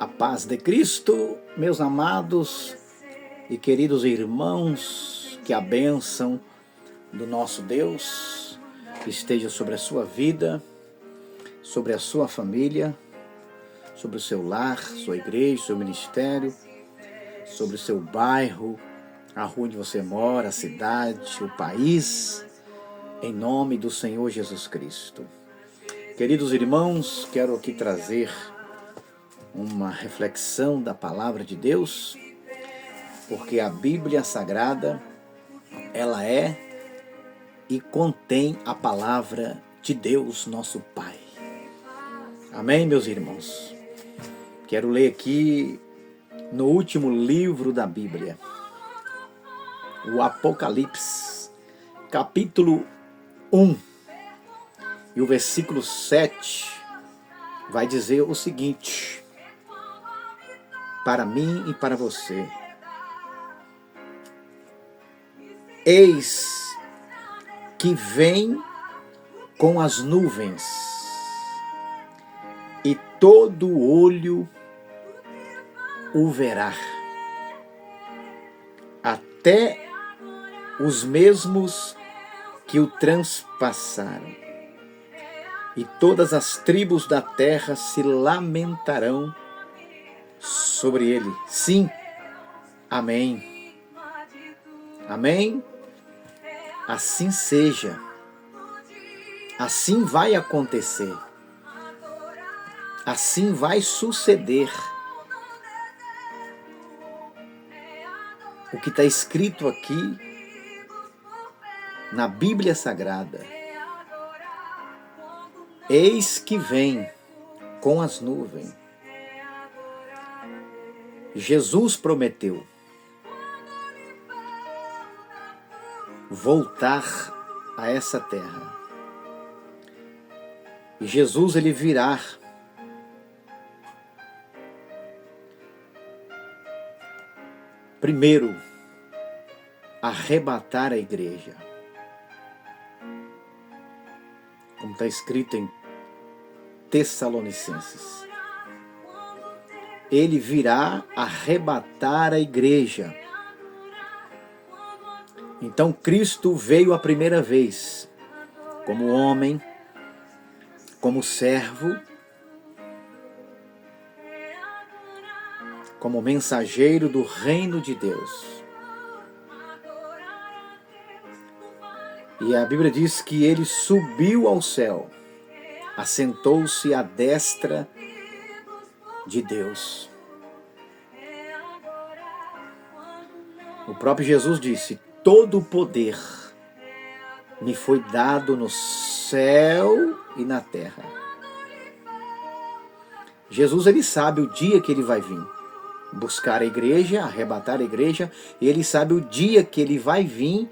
A paz de Cristo, meus amados e queridos irmãos, que a bênção do nosso Deus esteja sobre a sua vida, sobre a sua família, sobre o seu lar, sua igreja, seu ministério, sobre o seu bairro, a rua onde você mora, a cidade, o país, em nome do Senhor Jesus Cristo. Queridos irmãos, quero aqui trazer uma reflexão da palavra de Deus, porque a Bíblia Sagrada, ela é e contém a palavra de Deus, nosso Pai. Amém, meus irmãos? Quero ler aqui no último livro da Bíblia, o Apocalipse, capítulo 1, e o versículo 7 vai dizer o seguinte: para mim e para você: eis que vem com as nuvens, e todo olho o verá, até os mesmos que o transpassaram, e todas as tribos da terra se lamentarão sobre ele. Sim, amém. Amém. Assim seja. Assim vai acontecer. Assim vai suceder. O que está escrito aqui na Bíblia Sagrada: eis que vem com as nuvens. Jesus prometeu voltar a essa terra. E Jesus, ele virá primeiro arrebatar a igreja, como está escrito em Tessalonicenses. Ele virá arrebatar a igreja. Então Cristo veio a primeira vez como homem, como servo, como mensageiro do reino de Deus. E a Bíblia diz que ele subiu ao céu, assentou-se à destra de Deus. O próprio Jesus disse: todo o poder me foi dado no céu e na terra. Jesus, ele sabe o dia que ele vai vir buscar a igreja, arrebatar a igreja, e ele sabe o dia que ele vai vir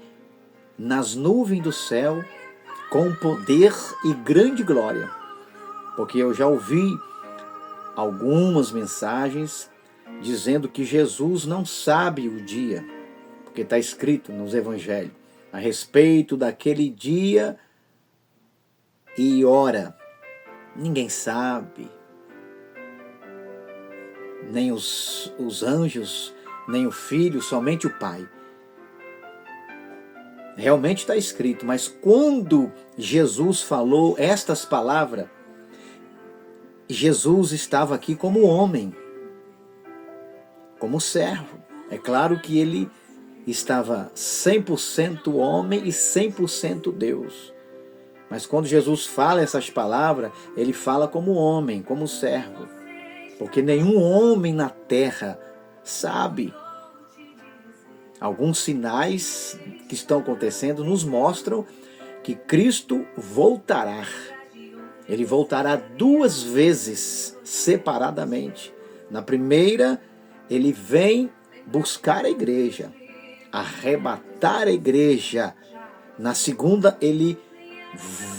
nas nuvens do céu com poder e grande glória. Porque eu já ouvi algumas mensagens dizendo que Jesus não sabe o dia, porque está escrito nos evangelhos a respeito daquele dia e hora. Ninguém sabe, nem os anjos, nem o Filho, somente o Pai. Realmente está escrito, mas quando Jesus falou estas palavras, Jesus estava aqui como homem, como servo. É claro que ele estava 100% homem e 100% Deus. Mas quando Jesus fala essas palavras, ele fala como homem, como servo. Porque nenhum homem na terra sabe. Alguns sinais que estão acontecendo nos mostram que Cristo voltará. Ele voltará 2 vezes separadamente. Na primeira, ele vem buscar a igreja, arrebatar a igreja. Na segunda, ele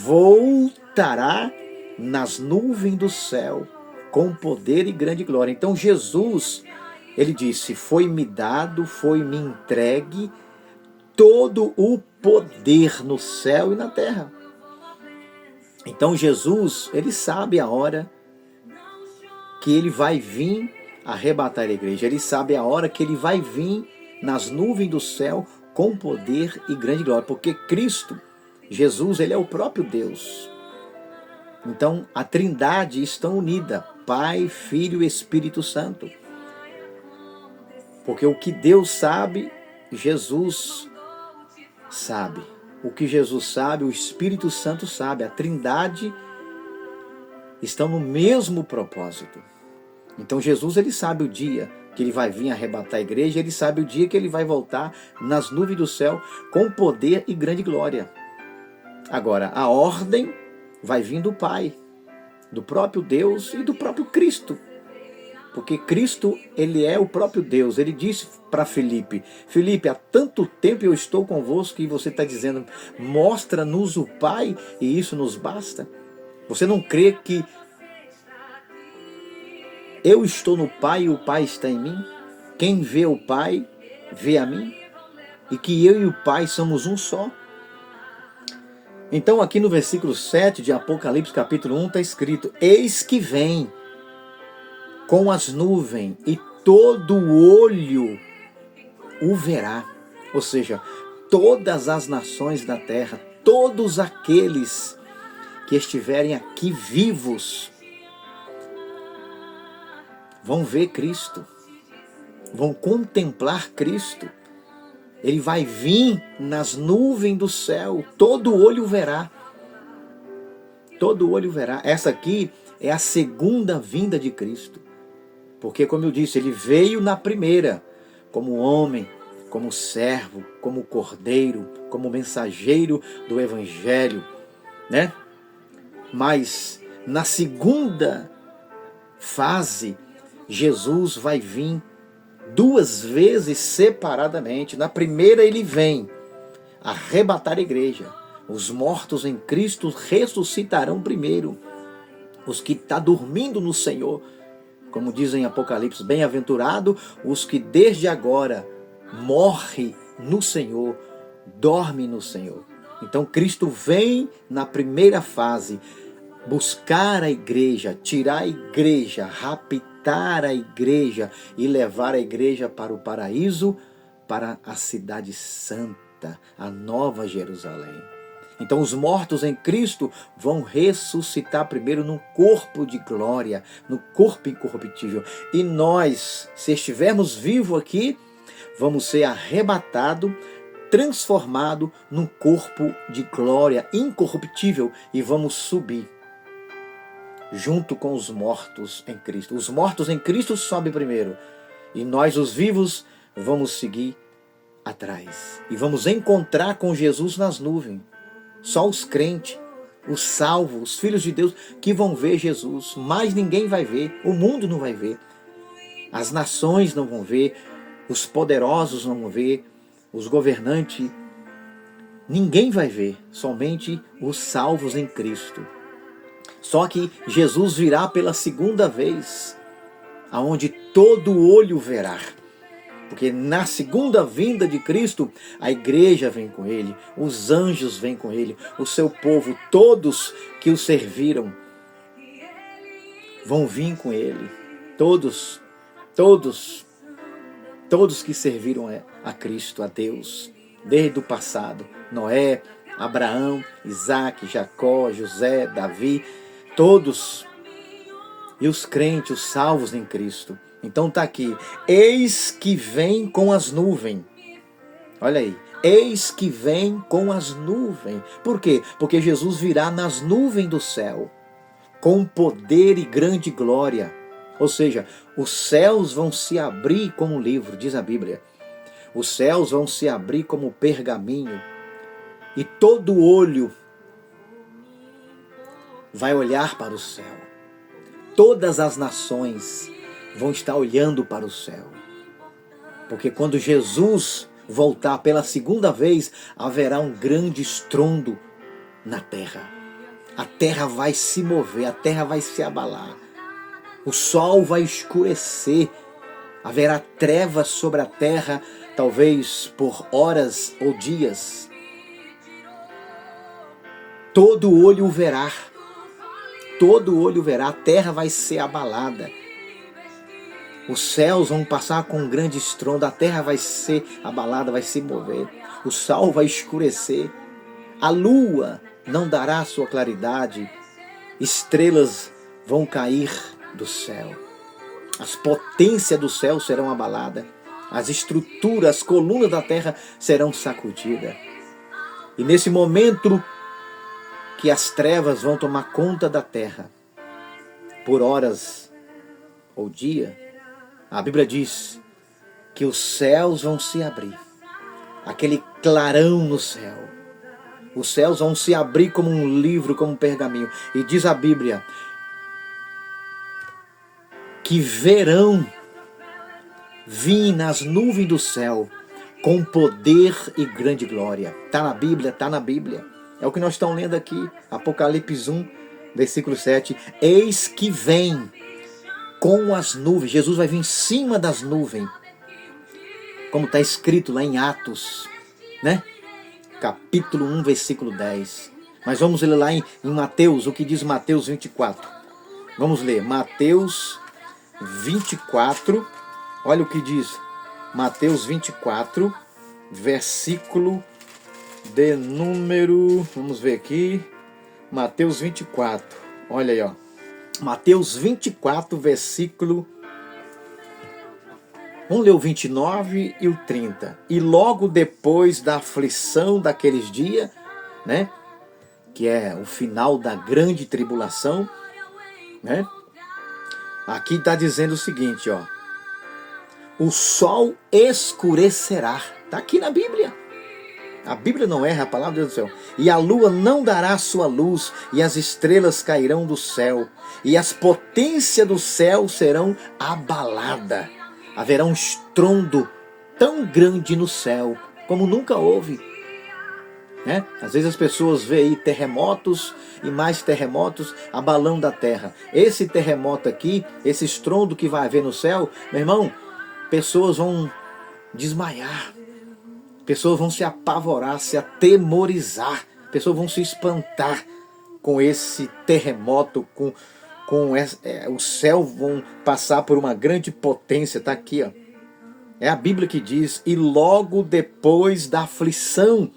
voltará nas nuvens do céu com poder e grande glória. Então Jesus, ele disse: foi-me dado, foi-me entregue todo o poder no céu e na terra. Então Jesus, ele sabe a hora que ele vai vir arrebatar a igreja. Ele sabe a hora que ele vai vir nas nuvens do céu com poder e grande glória. Porque Cristo, Jesus, ele é o próprio Deus. Então, a Trindade estão unida, Pai, Filho e Espírito Santo. Porque o que Deus sabe, Jesus sabe. O que Jesus sabe, o Espírito Santo sabe. A Trindade estão no mesmo propósito. Então Jesus, ele sabe o dia que ele vai vir arrebatar a igreja, ele sabe o dia que ele vai voltar nas nuvens do céu com poder e grande glória. Agora, a ordem vai vir do Pai, do próprio Deus e do próprio Cristo. Porque Cristo, ele é o próprio Deus. Ele disse para Filipe, Filipe, há tanto tempo eu estou convosco e você está dizendo, mostra-nos o Pai e isso nos basta. Você não crê que eu estou no Pai e o Pai está em mim? Quem vê o Pai, vê a mim? E que eu e o Pai somos um só? Então aqui no versículo 7 de Apocalipse capítulo 1 está escrito, eis que vem com as nuvens, e todo olho o verá. Ou seja, todas as nações da terra, todos aqueles que estiverem aqui vivos, vão ver Cristo, vão contemplar Cristo. Ele vai vir nas nuvens do céu, todo olho verá. Todo olho verá. Essa aqui é a segunda vinda de Cristo. Porque, como eu disse, ele veio na primeira, como homem, como servo, como cordeiro, como mensageiro do Evangelho, né? Mas, na segunda fase, Jesus vai vir duas vezes separadamente. Na primeira ele vem arrebatar a igreja. Os mortos em Cristo ressuscitarão primeiro. Os que estão dormindo no Senhor, como diz em Apocalipse, bem-aventurado os que desde agora morrem no Senhor, dormem no Senhor. Então Cristo vem na primeira fase, buscar a igreja, tirar a igreja, raptar a igreja e levar a igreja para o paraíso, para a cidade santa, a nova Jerusalém. Então os mortos em Cristo vão ressuscitar primeiro num corpo de glória, no corpo incorruptível. E nós, se estivermos vivos aqui, vamos ser arrebatados, transformados num corpo de glória incorruptível e vamos subir junto com os mortos em Cristo. Os mortos em Cristo sobem primeiro e nós, os vivos, vamos seguir atrás. E vamos encontrar com Jesus nas nuvens. Só os crentes, os salvos, os filhos de Deus que vão ver Jesus. Mais ninguém vai ver, o mundo não vai ver. As nações não vão ver, os poderosos não vão ver, os governantes. Ninguém vai ver, somente os salvos em Cristo. Só que Jesus virá pela segunda vez, aonde todo olho verá. Porque na segunda vinda de Cristo, a igreja vem com ele, os anjos vêm com ele, o seu povo, todos que o serviram, vão vir com ele. Todos que serviram a Cristo, a Deus, desde o passado. Noé, Abraão, Isaac, Jacó, José, Davi, todos. E os crentes, os salvos em Cristo. Então está aqui, eis que vem com as nuvens. Olha aí, eis que vem com as nuvens. Por quê? Porque Jesus virá nas nuvens do céu, com poder e grande glória. Ou seja, os céus vão se abrir como um livro, diz a Bíblia. Os céus vão se abrir como pergaminho. E todo olho vai olhar para o céu. Todas as nações vão estar olhando para o céu. Porque quando Jesus voltar pela segunda vez, haverá um grande estrondo na terra. A terra vai se mover, a terra vai se abalar. O sol vai escurecer. Haverá trevas sobre a terra, talvez por horas ou dias. Todo olho o verá. Todo olho verá, a terra vai ser abalada. Os céus vão passar com um grande estrondo, a terra vai ser abalada, vai se mover, o sol vai escurecer, a lua não dará sua claridade, estrelas vão cair do céu, as potências do céu serão abaladas, as estruturas, as colunas da terra serão sacudidas. E nesse momento que as trevas vão tomar conta da terra, por horas ou dia, a Bíblia diz que os céus vão se abrir, aquele clarão no céu. Os céus vão se abrir como um livro, como um pergaminho. E diz a Bíblia que verão vir nas nuvens do céu com poder e grande glória. Está na Bíblia, está na Bíblia. É o que nós estamos lendo aqui, Apocalipse 1, versículo 7. Eis que vem com as nuvens. Jesus vai vir em cima das nuvens, como está escrito lá em Atos, né? Capítulo 1, versículo 10. Mas vamos ler lá em Mateus, o que diz Mateus 24. Vamos ler, Mateus 24, olha o que diz Mateus 24, versículo de número, vamos ver aqui, Mateus 24, olha aí, ó. Mateus 24, versículo, vamos ler o 29 e o 30. E logo depois da aflição daqueles dias, né, que é o final da grande tribulação, né, aqui está dizendo o seguinte, ó. O sol escurecerá. Está aqui na Bíblia. A Bíblia não erra, a palavra de Deus do céu. E a lua não dará sua luz, e as estrelas cairão do céu, e as potências do céu serão abaladas. Haverá um estrondo tão grande no céu, como nunca houve. Né? Às vezes as pessoas veem aí terremotos e mais terremotos abalando a terra. Esse terremoto aqui, esse estrondo que vai haver no céu, meu irmão, pessoas vão desmaiar, pessoas vão se apavorar, se atemorizar, pessoas vão se espantar com esse terremoto, o céu vão passar por uma grande potência, está aqui, ó. É a Bíblia que diz, e logo depois da aflição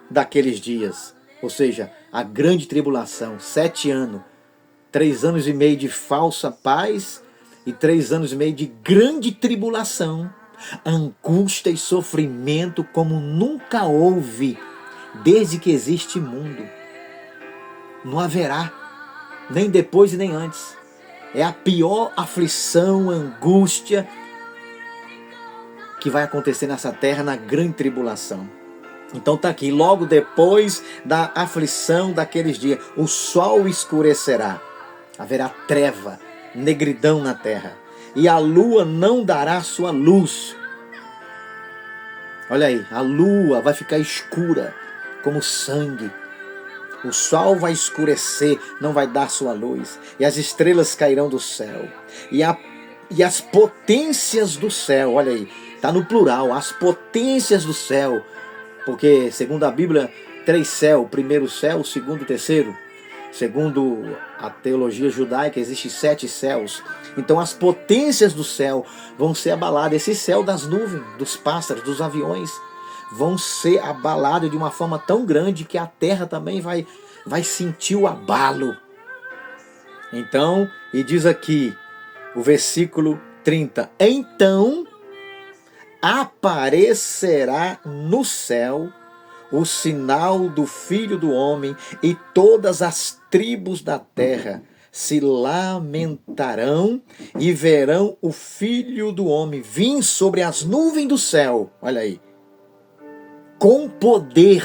daqueles dias, ou seja, a grande tribulação, 7 anos, 3 anos e meio de falsa paz e 3 anos e meio de grande tribulação, angústia e sofrimento como nunca houve desde que existe mundo. Não haverá, nem depois e nem antes. É a pior aflição, angústia que vai acontecer nessa terra na grande tribulação. Então está aqui, logo depois da aflição daqueles dias, o sol escurecerá, haverá treva, negridão na terra, e a lua não dará sua luz. Olha aí, a lua vai ficar escura como sangue, o sol vai escurecer, não vai dar sua luz, e as estrelas cairão do céu, e as potências do céu, olha aí, está no plural, as potências do céu, porque segundo a Bíblia, 3 céus, o primeiro céu, o segundo, o terceiro. Segundo a teologia judaica, existem 7 céus. Então as potências do céu vão ser abaladas. Esse céu das nuvens, dos pássaros, dos aviões, vão ser abalados de uma forma tão grande que a terra também vai sentir o abalo. Então, e diz aqui o versículo 30. Então aparecerá no céu o sinal do Filho do Homem, e todas as tribos da terra se lamentarão e verão o Filho do Homem vir sobre as nuvens do céu, olha aí, com poder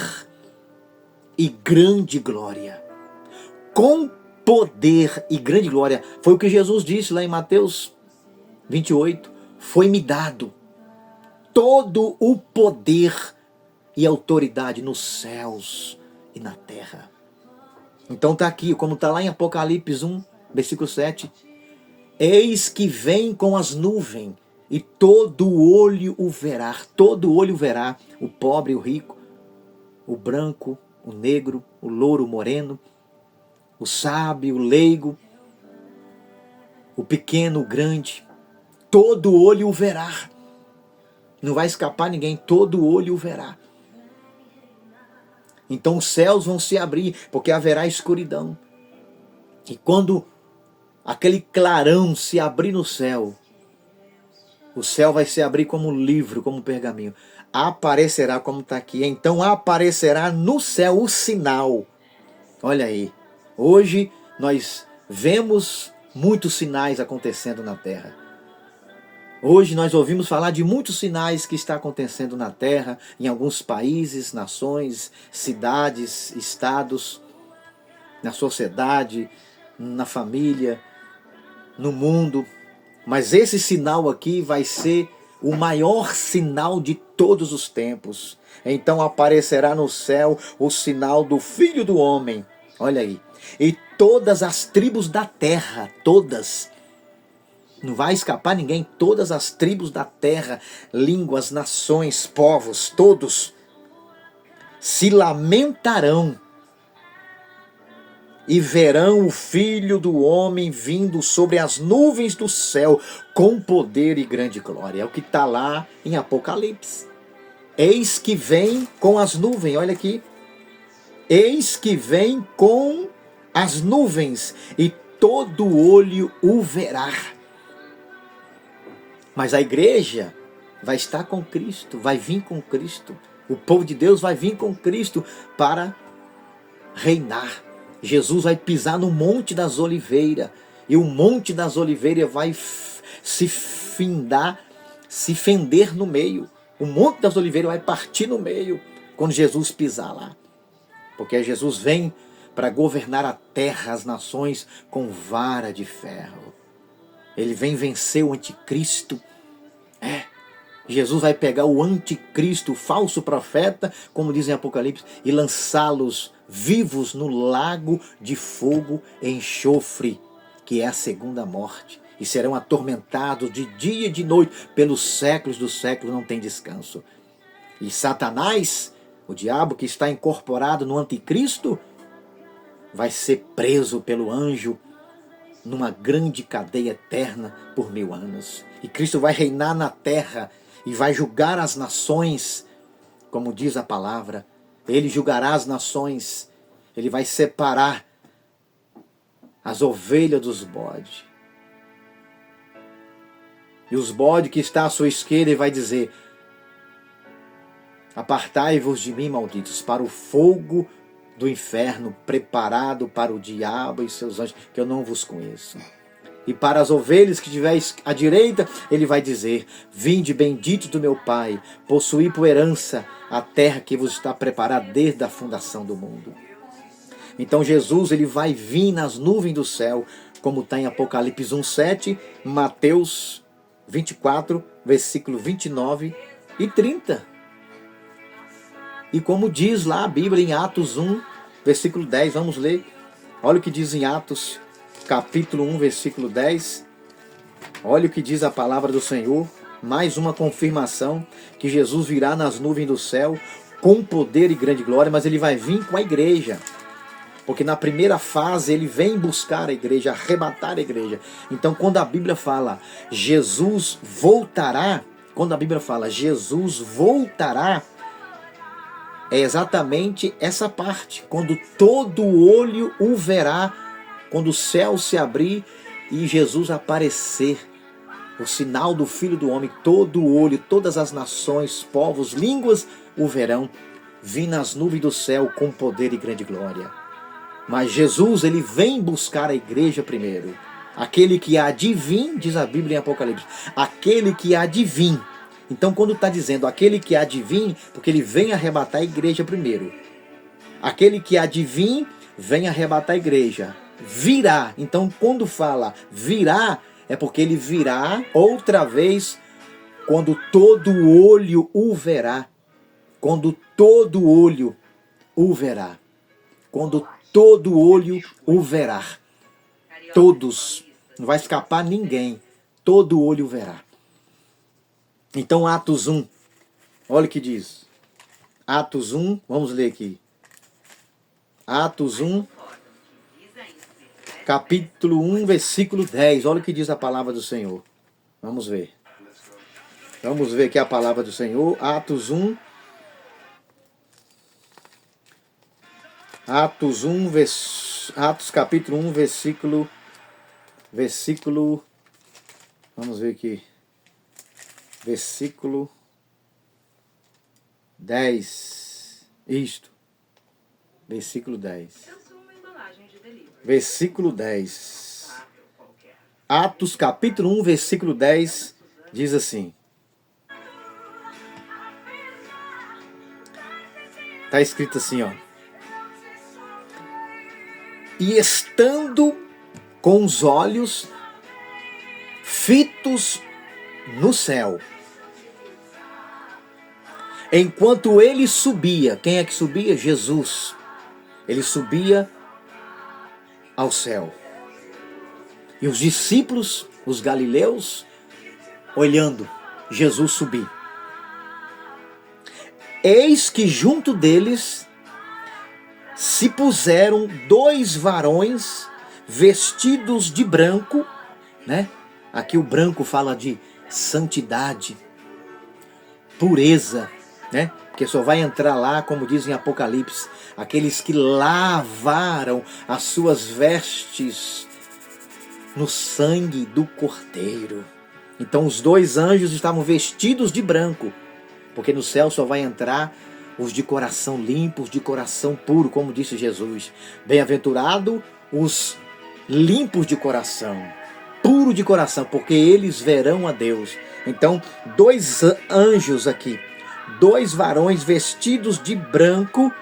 e grande glória. Com poder e grande glória. Foi o que Jesus disse lá em Mateus 28. Foi-me dado todo o poder e autoridade nos céus e na terra. Então está aqui, como está lá em Apocalipse 1, versículo 7. Eis que vem com as nuvens, e todo olho o verá. Todo olho verá, o pobre, o rico, o branco, o negro, o louro, o moreno, o sábio, o leigo, o pequeno, o grande. todo olho o verá. Não vai escapar ninguém, todo olho o verá. Então os céus vão se abrir, porque haverá escuridão. E quando aquele clarão se abrir no céu, o céu vai se abrir como um livro, como um pergaminho. Aparecerá, como está aqui, então aparecerá no céu o sinal. Olha aí, hoje nós vemos muitos sinais acontecendo na terra. Hoje nós ouvimos falar de muitos sinais que está acontecendo na terra, em alguns países, nações, cidades, estados, na sociedade, na família, no mundo. Mas esse sinal aqui vai ser o maior sinal de todos os tempos. Então aparecerá no céu o sinal do Filho do Homem. Olha aí. E todas as tribos da terra, todas, não vai escapar ninguém, todas as tribos da terra, línguas, nações, povos, todos se lamentarão e verão o Filho do Homem vindo sobre as nuvens do céu com poder e grande glória. É o que está lá em Apocalipse. Eis que vem com as nuvens, olha aqui. Eis que vem com as nuvens e todo olho o verá. Mas a igreja vai estar com Cristo, vai vir com Cristo. O povo de Deus vai vir com Cristo para reinar. Jesus vai pisar no Monte das Oliveiras. E o Monte das Oliveiras vai se fender no meio. O Monte das Oliveiras vai partir no meio quando Jesus pisar lá. Porque Jesus vem para governar a terra, as nações, com vara de ferro. Ele vem vencer o anticristo. Jesus vai pegar o anticristo, o falso profeta, como diz em Apocalipse, e lançá-los vivos no lago de fogo e enxofre, que é a segunda morte. E serão atormentados de dia e de noite, pelos séculos dos séculos, não tem descanso. E Satanás, o diabo que está incorporado no anticristo, vai ser preso pelo anjo numa grande cadeia eterna por 1000 anos. E Cristo vai reinar na terra e vai julgar as nações, como diz a palavra. Ele julgará as nações, ele vai separar as ovelhas dos bodes. E os bodes que está à sua esquerda, ele vai dizer: apartai-vos de mim, malditos, para o fogo do inferno, preparado para o diabo e seus anjos, que eu não vos conheço. E para as ovelhas que estiveres à direita, ele vai dizer: vinde bendito do meu Pai, possuí por herança a terra que vos está preparada desde a fundação do mundo. Então Jesus, ele vai vir nas nuvens do céu, como está em Apocalipse 1:7, Mateus 24, versículo 29 e 30. E como diz lá a Bíblia em Atos 1, versículo 10, vamos ler. Olha o que diz em Atos, capítulo 1, versículo 10. Olha o que diz a palavra do Senhor. Mais uma confirmação que Jesus virá nas nuvens do céu com poder e grande glória, mas ele vai vir com a igreja. Porque na primeira fase ele vem buscar a igreja, arrebatar a igreja. Então quando a Bíblia fala Jesus voltará, quando a Bíblia fala Jesus voltará, é exatamente essa parte, quando todo olho o verá, quando o céu se abrir e Jesus aparecer, o sinal do Filho do Homem, todo olho, todas as nações, povos, línguas o verão, vir nas nuvens do céu com poder e grande glória. Mas Jesus, ele vem buscar a igreja primeiro. Aquele que há de vir, diz a Bíblia em Apocalipse, aquele que há de vir. Então quando está dizendo aquele que há de vir, porque ele vem arrebatar a igreja primeiro. Aquele que há de vir, vem arrebatar a igreja. Virá. Então quando fala virá, é porque ele virá outra vez, quando todo olho o verá. Quando todo olho o verá. Quando todo olho o verá. Todos. Não vai escapar ninguém. Todo olho o verá. Então Atos 1. Olha o que diz. Atos 1. Vamos ler aqui. Atos 1. Capítulo 1, versículo 10. Olha o que diz a palavra do Senhor. Vamos ver. Vamos ver aqui a palavra do Senhor. Atos 1. Atos capítulo 1, versículo. Vamos ver aqui. Versículo 10. Isto. Versículo 10. Versículo 10. Atos capítulo 1, versículo 10 diz assim. Está escrito assim, ó. E estando com os olhos fitos no céu, enquanto ele subia, quem é que subia? Jesus. Ele subia ao céu. E os discípulos, os galileus, olhando Jesus subir. Eis que junto deles se puseram 2 varões vestidos de branco, né? Aqui o branco fala de santidade, pureza, né? Porque só vai entrar lá, como diz em Apocalipse, aqueles que lavaram as suas vestes no sangue do Cordeiro. Então os 2 anjos estavam vestidos de branco, porque no céu só vai entrar os de coração limpo, os de coração puro, como disse Jesus. Bem-aventurado os limpos de coração, puro de coração, porque eles verão a Deus. Então, 2 anjos aqui, 2 varões vestidos de branco,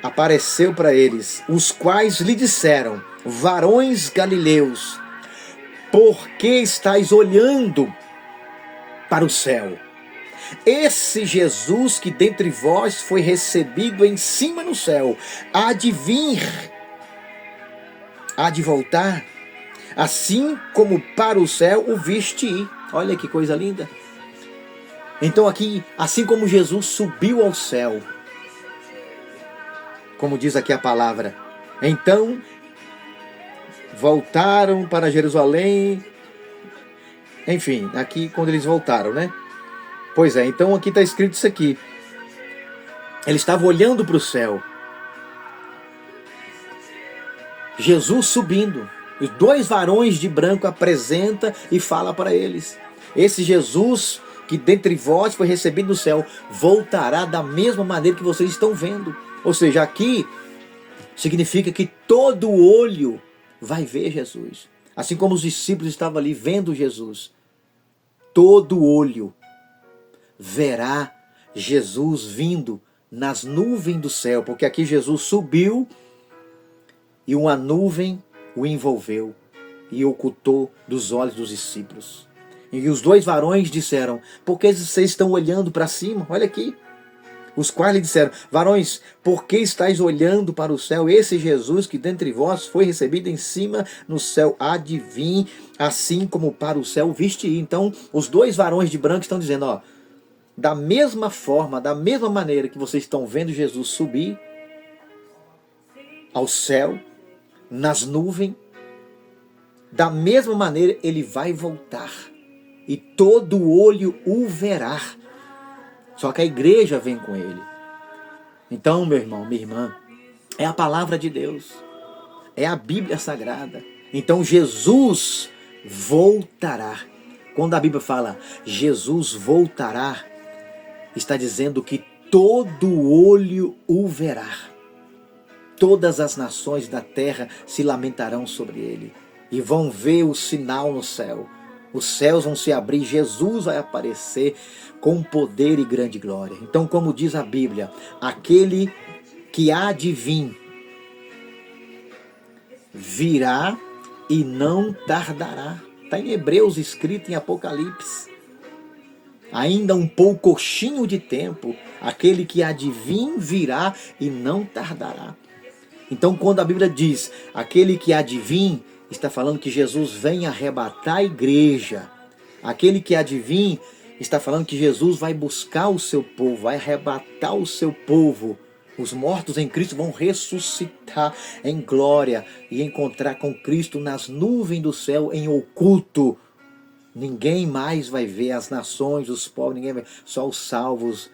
apareceu para eles, os quais lhe disseram: varões galileus, por que estáis olhando para o céu? Esse Jesus que dentre vós foi recebido em cima no céu, há de vir, há de voltar, assim como para o céu o viste ir. Olha que coisa linda. Então aqui, assim como Jesus subiu ao céu, como diz aqui a palavra, então voltaram para Jerusalém, enfim, aqui quando eles voltaram, né? Pois é, então aqui está escrito isso aqui. Ele estava olhando para o céu. Jesus subindo. Os 2 varões de branco apresenta e fala para eles. Esse Jesus que dentre vós foi recebido no céu, voltará da mesma maneira que vocês estão vendo. Ou seja, aqui significa que todo olho vai ver Jesus. Assim como os discípulos estavam ali vendo Jesus. Todo olho verá Jesus vindo nas nuvens do céu, porque aqui Jesus subiu e uma nuvem o envolveu e ocultou dos olhos dos discípulos. E os 2 varões disseram: por que vocês estão olhando para cima? Olha aqui. Os quais lhe disseram: varões, por que estáis olhando para o céu? Esse Jesus que dentre vós foi recebido em cima no céu há de vir, assim como para o céu viste ir. Então os 2 varões de branco estão dizendo, ó, da mesma forma, da mesma maneira que vocês estão vendo Jesus subir ao céu, nas nuvens, da mesma maneira ele vai voltar. E todo olho o verá. Só que a igreja vem com ele. Então, meu irmão, minha irmã, é a palavra de Deus. É a Bíblia Sagrada. Então Jesus voltará. Quando a Bíblia fala Jesus voltará, está dizendo que todo olho o verá. Todas as nações da terra se lamentarão sobre ele. E vão ver o sinal no céu. Os céus vão se abrir, Jesus vai aparecer com poder e grande glória. Então, como diz a Bíblia, aquele que há de vir virá e não tardará. Está em Hebreus, escrito em Apocalipse. Ainda um poucochinho de tempo, aquele que há de vir virá e não tardará. Então, quando a Bíblia diz aquele que há de vir, está falando que Jesus vem arrebatar a igreja. Aquele que há de vir está falando que Jesus vai buscar o seu povo, vai arrebatar o seu povo. Os mortos em Cristo vão ressuscitar em glória e encontrar com Cristo nas nuvens do céu em oculto. Ninguém mais vai ver as nações, os povos, ninguém vai, só os salvos,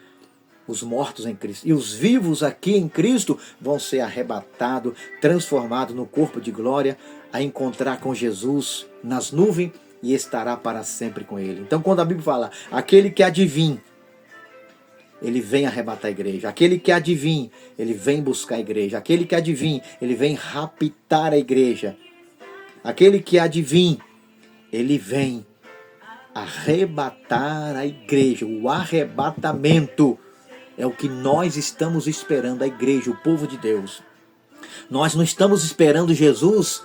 os mortos em Cristo. E os vivos aqui em Cristo vão ser arrebatados, transformados no corpo de glória, a encontrar com Jesus nas nuvens e estará para sempre com Ele. Então quando a Bíblia fala, aquele que adivinha, ele vem arrebatar a igreja. Aquele que adivinha, ele vem buscar a igreja. Aquele que adivinha, ele vem raptar a igreja. Aquele que adivinha, ele vem arrebatar a igreja. O arrebatamento é o que nós estamos esperando, a igreja, o povo de Deus. Nós não estamos esperando Jesus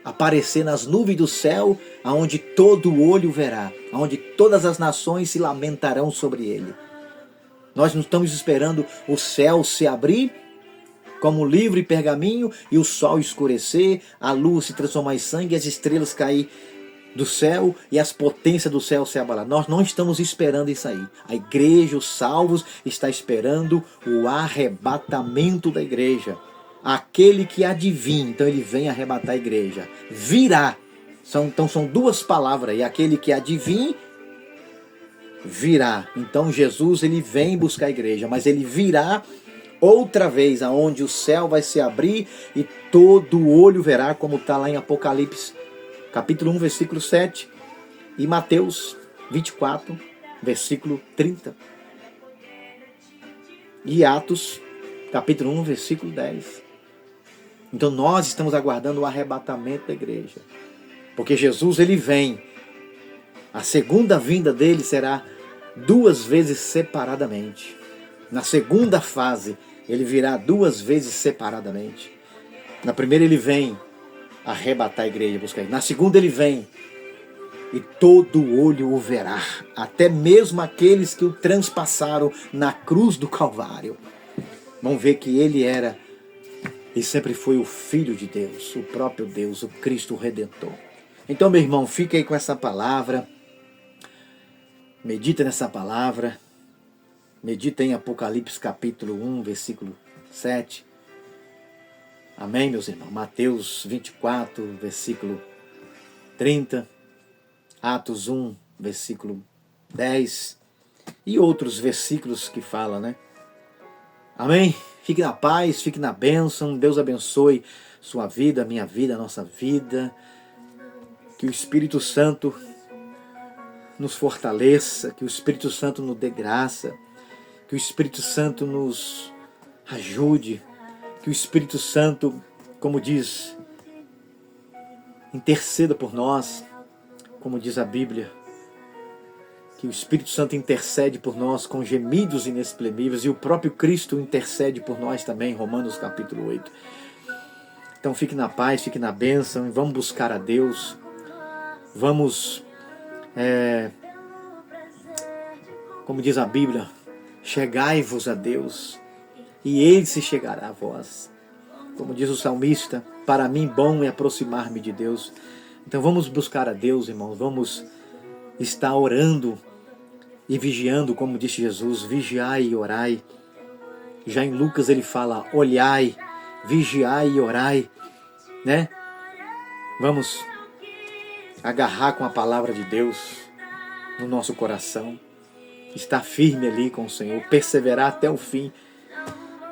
aparecer nas nuvens do céu, aonde todo olho verá, aonde todas as nações se lamentarão sobre ele. Nós não estamos esperando o céu se abrir como livro e pergaminho e o sol escurecer, a luz se transformar em sangue e as estrelas cair do céu e as potências do céu se abalar. Nós não estamos esperando isso aí. A igreja, os salvos, está esperando o arrebatamento da igreja. Aquele que adivinha, então ele vem arrebatar a igreja. Virá. Então são duas palavras aí. Aquele que adivinha, virá. Então Jesus ele vem buscar a igreja, mas ele virá outra vez, aonde o céu vai se abrir e todo olho verá, como está lá em Apocalipse, capítulo 1, versículo 7, e Mateus 24, versículo 30. E Atos, capítulo 1, versículo 10. Então nós estamos aguardando o arrebatamento da igreja, porque Jesus ele vem, a segunda vinda dele será 2 vezes separadamente. Na segunda fase, ele virá 2 vezes separadamente. Na primeira ele vem arrebatar a igreja, buscar. Na segunda ele vem e todo olho o verá, até mesmo aqueles que o transpassaram na cruz do Calvário. Vão ver que ele era e sempre foi o Filho de Deus, o próprio Deus, o Cristo Redentor. Então, meu irmão, fica aí com essa palavra. Medita nessa palavra. Medita em Apocalipse capítulo 1, versículo 7. Amém, meus irmãos? Mateus 24, versículo 30. Atos 1, versículo 10. E outros versículos que falam, né? Amém? Fique na paz, fique na bênção. Deus abençoe sua vida, minha vida, nossa vida. Que o Espírito Santo nos fortaleça, que o Espírito Santo nos dê graça, que o Espírito Santo nos ajude, que o Espírito Santo, como diz, interceda por nós, como diz a Bíblia, que o Espírito Santo intercede por nós com gemidos inexprimíveis e o próprio Cristo intercede por nós também, Romanos capítulo 8. Então fique na paz, fique na bênção e vamos buscar a Deus, vamos como diz a Bíblia, chegai-vos a Deus e Ele se chegará a vós. Como diz o salmista, para mim bom é aproximar-me de Deus. Então vamos buscar a Deus, irmãos, vamos estar orando e vigiando, como disse Jesus, vigiai e orai. Já em Lucas ele fala, olhai, vigiai e orai, né? Vamos agarrar com a palavra de Deus no nosso coração, estar firme ali com o Senhor, perseverar até o fim,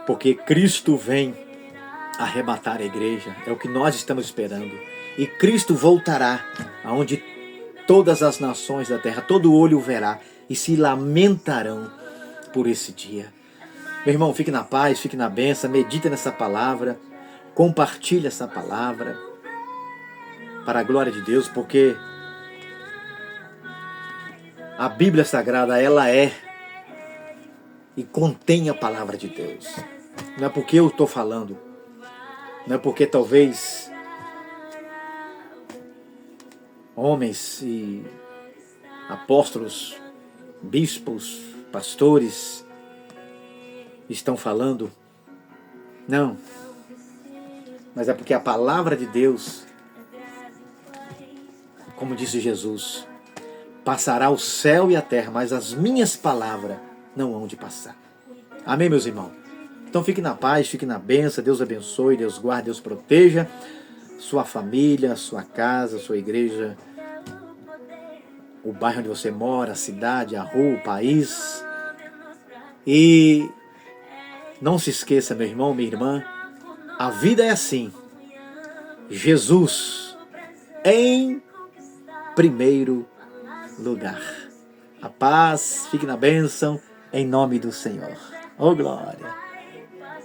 porque Cristo vem arrebatar a igreja, é o que nós estamos esperando, e Cristo voltará, aonde todas as nações da terra, todo olho o verá, e se lamentarão por esse dia. Meu irmão, fique na paz, fique na bênção, medita nessa palavra, compartilhe essa palavra, para a glória de Deus, porque a Bíblia Sagrada, ela é e contém a palavra de Deus. Não é porque eu estou falando, não é porque talvez homens e apóstolos, bispos, pastores estão falando, não, mas é porque a palavra de Deus, como disse Jesus, passará o céu e a terra, mas as minhas palavras não hão de passar. Amém, meus irmãos? Então fique na paz, fique na bênção, Deus abençoe, Deus guarde, Deus proteja sua família, sua casa, sua igreja, o bairro onde você mora, a cidade, a rua, o país. E não se esqueça, meu irmão, minha irmã, a vida é assim. Jesus em primeiro lugar. A paz, fique na bênção, em nome do Senhor. Oh, glória!